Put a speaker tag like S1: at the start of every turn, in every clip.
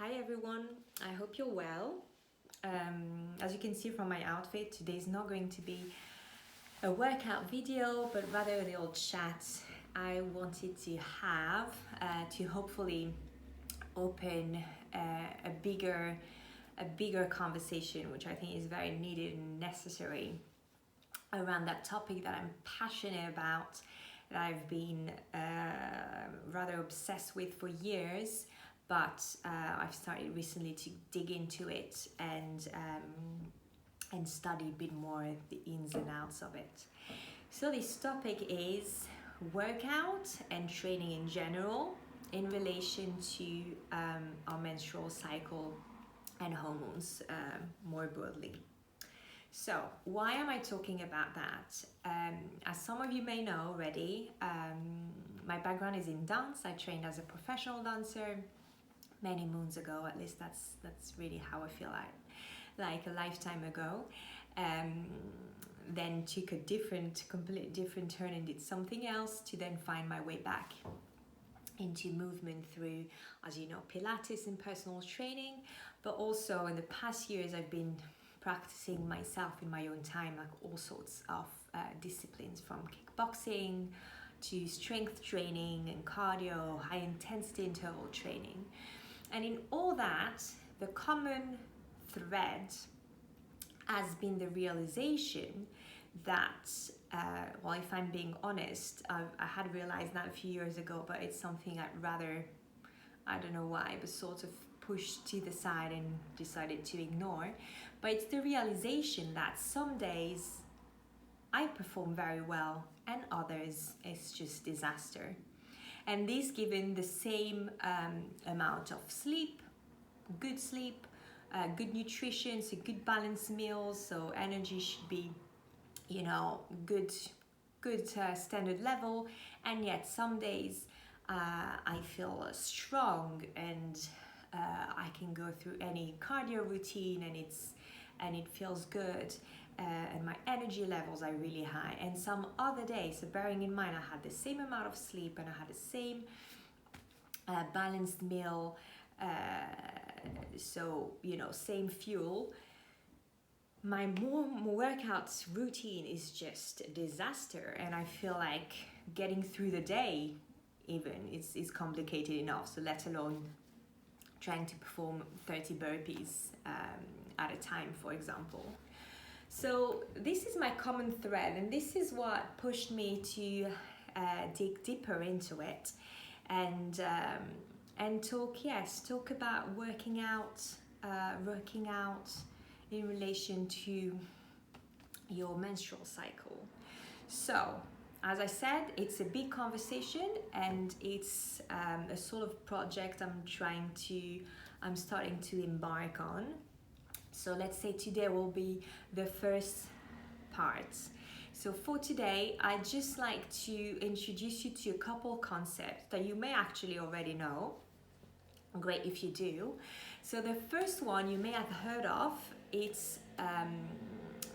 S1: Hi everyone, I hope you're well. As you can see from my outfit, today is not going to be a workout video, but rather a little chat I wanted to have to hopefully open a bigger conversation, which I think is very needed and necessary around that topic that I'm passionate about, that I've been rather obsessed with for years, but I've started recently to dig into it and study a bit more the ins and outs of it. So this topic is workout and training in general in relation to our menstrual cycle and hormones more broadly. So why am I talking about that? As some of you may know already, my background is in dance. I trained as a professional dancer many moons ago. At least that's really how I feel like a lifetime ago. Then took a completely different turn and did something else to then find my way back into movement through, as you know, Pilates and personal training. But also in the past years, I've been practicing myself in my own time, like all sorts of disciplines, from kickboxing to strength training and cardio, high intensity interval training. And in all that, the common thread has been the realization that, well, if I'm being honest, I had realized that a few years ago, but it's something I'd rather, I don't know why, but sort of pushed to the side and decided to ignore. But it's the realization that some days I perform very well and others it's just disaster. And this given the same amount of sleep, good nutrition, so good balanced meals, so energy should be, good standard level, and yet some days I feel strong and I can go through any cardio routine and it feels good, and my energy levels are really high. And some other days, so bearing in mind I had the same amount of sleep and I had the same balanced meal, same fuel, my workout routine is just a disaster, and I feel like getting through the day even is complicated enough, so let alone trying to perform 30 burpees at a time, for example. So this is my common thread, and this is what pushed me to dig deeper into it and talk about working out in relation to your menstrual cycle. So as I said, it's a big conversation, and it's a sort of project I'm starting to embark on. So let's say today will be the first part. So for today, I'd just like to introduce you to a couple concepts that you may actually already know. Great if you do. So the first one you may have heard of, it's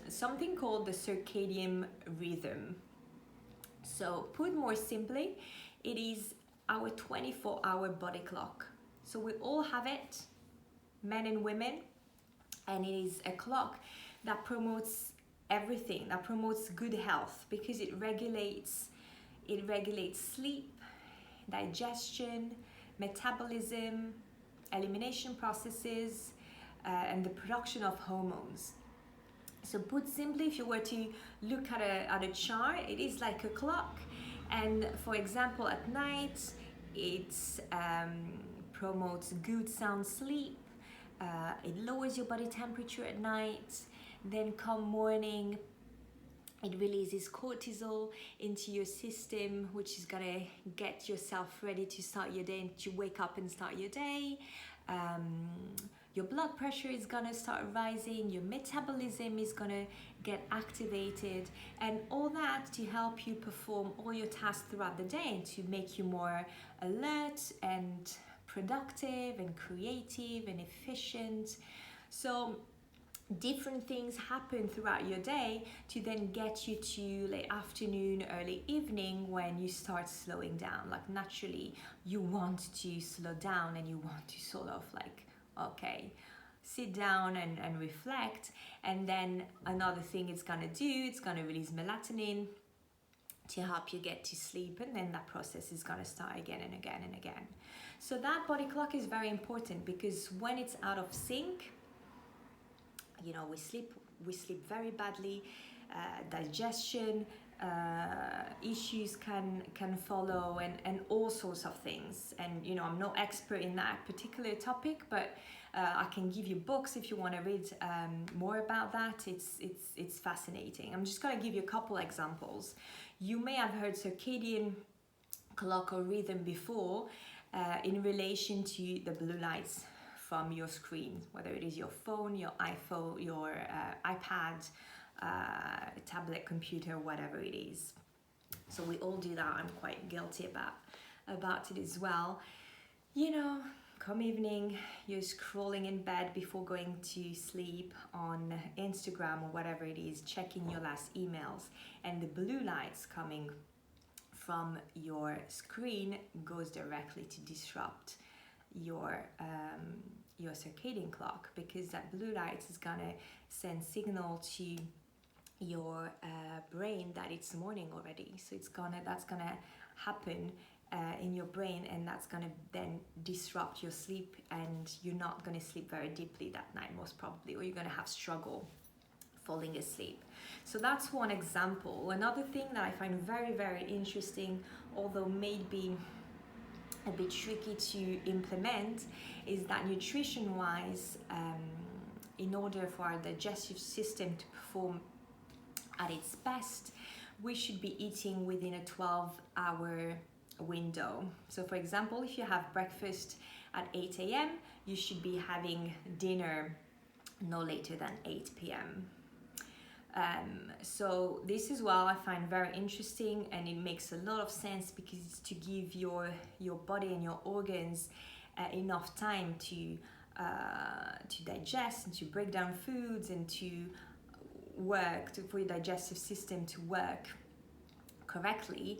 S1: something called the circadian rhythm. So put more simply, it is our 24-hour body clock. So we all have it, men and women, and it is a clock that promotes everything, that promotes good health, because it regulates sleep, digestion, metabolism, elimination processes, and the production of hormones. So put simply, if you were to look at a chart, it is like a clock. And for example, at night, it promotes good sound sleep. It lowers your body temperature at night. Then come morning, it releases cortisol into your system, which is gonna get yourself ready to start your day and to wake up and start your day. Your blood pressure is gonna start rising, your metabolism is gonna get activated, and all that to help you perform all your tasks throughout the day and to make you more alert and productive and creative and efficient. So different things happen throughout your day to then get you to late afternoon, early evening, when you start slowing down. Like naturally you want to slow down and you want to sort of like Okay, sit down and reflect. And then another thing it's gonna do, it's gonna release melatonin to help you get to sleep, and then that process is gonna start again and again and again. So that body clock is very important, because when it's out of sync, you know, we sleep very badly. Digestion issues can follow, and all sorts of things. And you know, I'm no expert in that particular topic, but I can give you books if you want to read more about that. It's fascinating. I'm just going to give you a couple examples. You may have heard circadian clock or rhythm before, in relation to the blue lights from your screen, whether it is your phone, your iPhone, your iPad, tablet, computer, whatever it is. So we all do that. I'm quite guilty about it as well. You know, come evening, you're scrolling in bed before going to sleep on Instagram or whatever it is, checking your last emails, and the blue lights coming from your screen goes directly to disrupt your circadian clock, because that blue light is gonna send signal to your brain that it's morning already. So that's gonna happen in your brain, and that's gonna then disrupt your sleep, and you're not gonna sleep very deeply that night, most probably, or you're gonna have struggle falling asleep. So that's one example. Another thing that I find very, very interesting, although maybe a bit tricky to implement, is that nutrition wise, in order for our digestive system to perform at its best, we should be eating within a 12-hour window. So for example, if you have breakfast at 8 a.m., you should be having dinner no later than 8 p.m. So this is what I find very interesting, and it makes a lot of sense, because it's to give your body and your organs enough time to digest and to break down foods, and to work, for your digestive system to work correctly.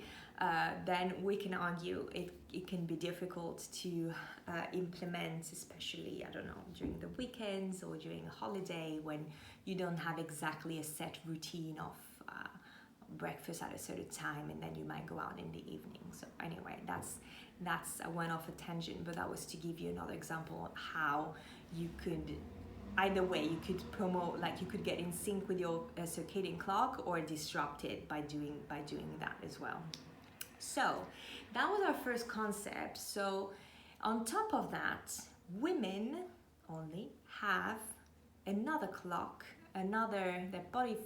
S1: Then we can argue it can be difficult to implement, especially, I don't know, during the weekends or during a holiday, when you don't have exactly a set routine of breakfast at a certain time, and then you might go out in the evening. So anyway, I went off a tangent, but that was to give you another example of how you could, either way, you could promote, like you could get in sync with your circadian clock, or disrupt it by doing that as well. So that was our first concept. So on top of that, women only have another clock, their bodies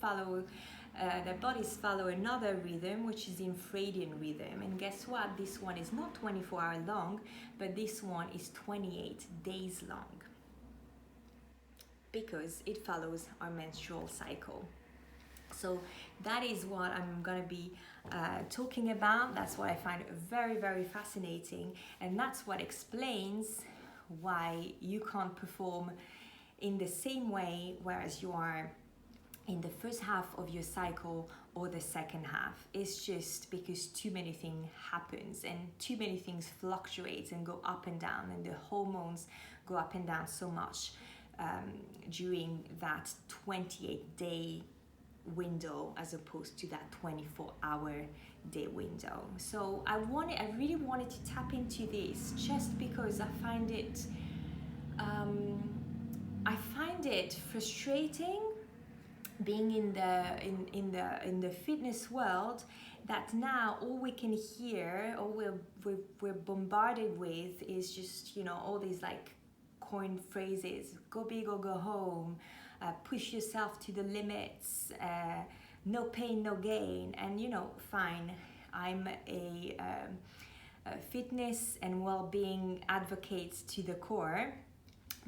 S1: follow another rhythm, which is the infradian rhythm. And guess what? This one is not 24 hours long, but this one is 28 days long, because it follows our menstrual cycle. So that is what I'm going to be talking about. That's what I find very, very fascinating, and that's what explains why you can't perform in the same way whereas you are in the first half of your cycle or the second half. It's just because too many things happens, and too many things fluctuate and go up and down, and the hormones go up and down so much during that 28-day window, as opposed to that 24-hour day window. So I really wanted to tap into this, just because I find it frustrating being in the fitness world, that now all we can hear, or we're bombarded with, is just, you know, all these like coined phrases: go big or go home, push yourself to the limits, no pain, no gain. And you know, fine, I'm a fitness and well-being advocate to the core,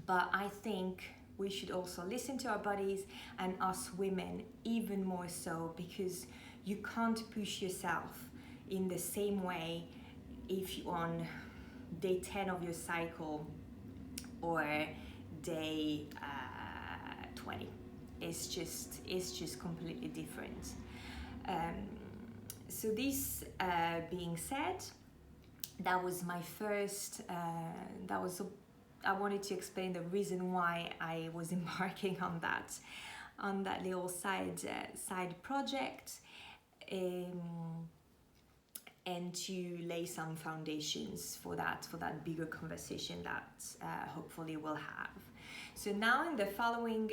S1: but I think we should also listen to our bodies, and us women even more so, because you can't push yourself in the same way if you're on day 10 of your cycle or day 20. It's just completely different. So this being said, that was my first, that was I wanted to explain the reason why I was embarking on that little side project, and to lay some foundations for that bigger conversation that hopefully we'll have. So now in the following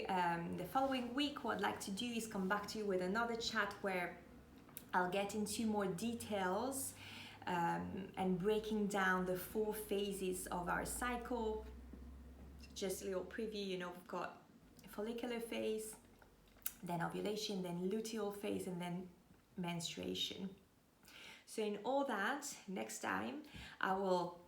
S1: week, what I'd like to do is come back to you with another chat where I'll get into more details and breaking down the 4 phases of our cycle. Just a little preview, you know, we've got follicular phase, then ovulation, then luteal phase, and then menstruation. So in all that, next time I will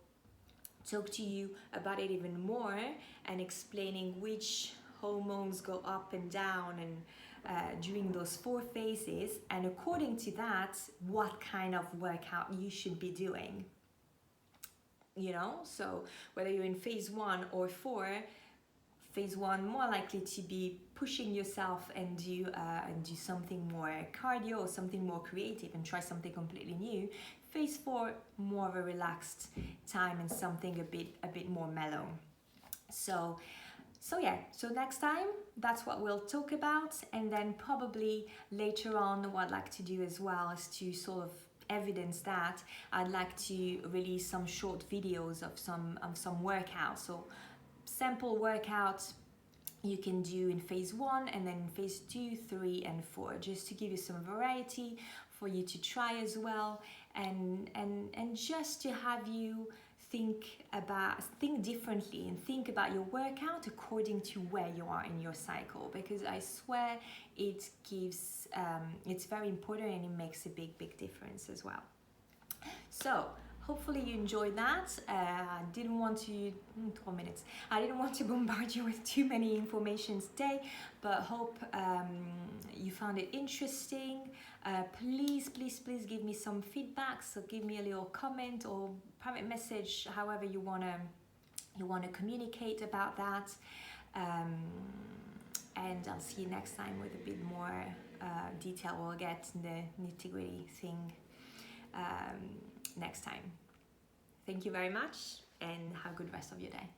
S1: talk to you about it even more and explaining which hormones go up and down and during those 4 phases, and according to that, what kind of workout you should be doing. You know, so whether you're in phase 1 or 4, phase 1 more likely to be pushing yourself and do something more cardio or something more creative and try something completely new. Phase 4, more of a relaxed time and something a bit more mellow. So yeah, so next time, that's what we'll talk about. And then probably later on, what I'd like to do as well is to sort of evidence that, I'd like to release some short videos of some workouts. So sample workouts you can do in phase 1 and then in phase 2, 3, and 4, just to give you some variety for you to try as well, and just to have you think differently and think about your workout according to where you are in your cycle, because I swear it gives it's very important and it makes a big difference as well. So hopefully you enjoyed that. I didn't want to 12 minutes. I didn't want to bombard you with too many information today, but hope you found it interesting. Please give me some feedback. So give me a little comment or private message, however you wanna communicate about that. And I'll see you next time with a bit more detail. We'll get in the nitty-gritty thing next time. Thank you very much and have a good rest of your day.